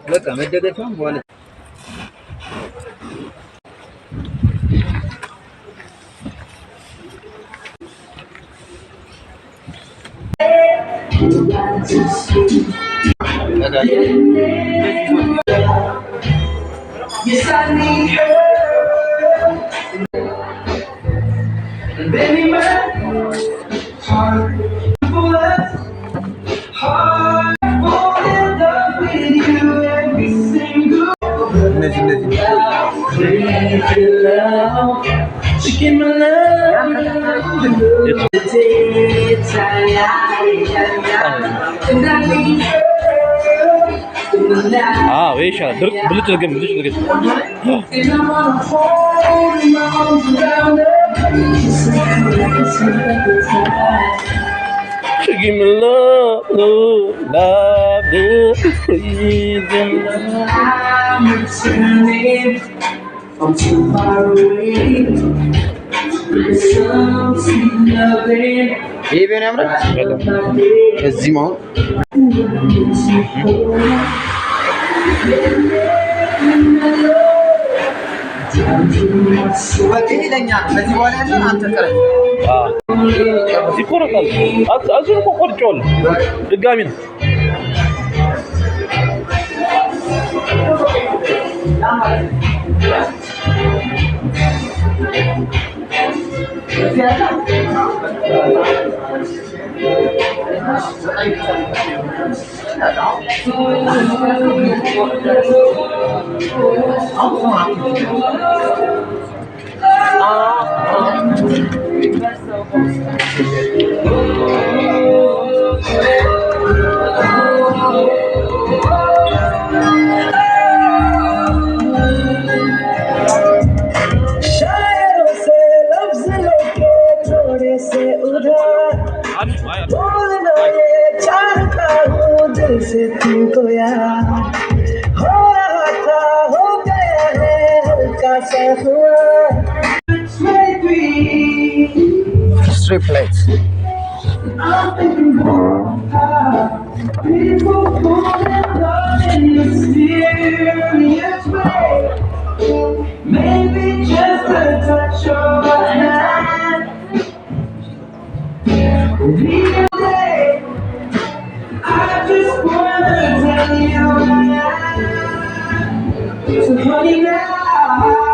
Look, I'm going to from one. Yes, I need her. Baby, my heart full of heart full in love with you every single love. Chicken my love. اه ايش هذا بلوتوث الجيم بلوتوث الجيم give me love, love, I'm returning from too far away. Some sweet loving. ايه بين عمرك؟ الزيمون በዚህ ይለኛል። በዚህ በኋላ ያለው አንተ ቀረኝ። እዚህ ቆረጣል። አዙር እኮ ቆርጬዋለሁ። ድጋሚ ነው። से तुमको यार हो रहा था, हो गया है हल्का सा हुआ। Strip plates. I'm thinking people fall in love in mysterious way. Maybe just a touch of a hand. The day I just wanna tell you, so honey now.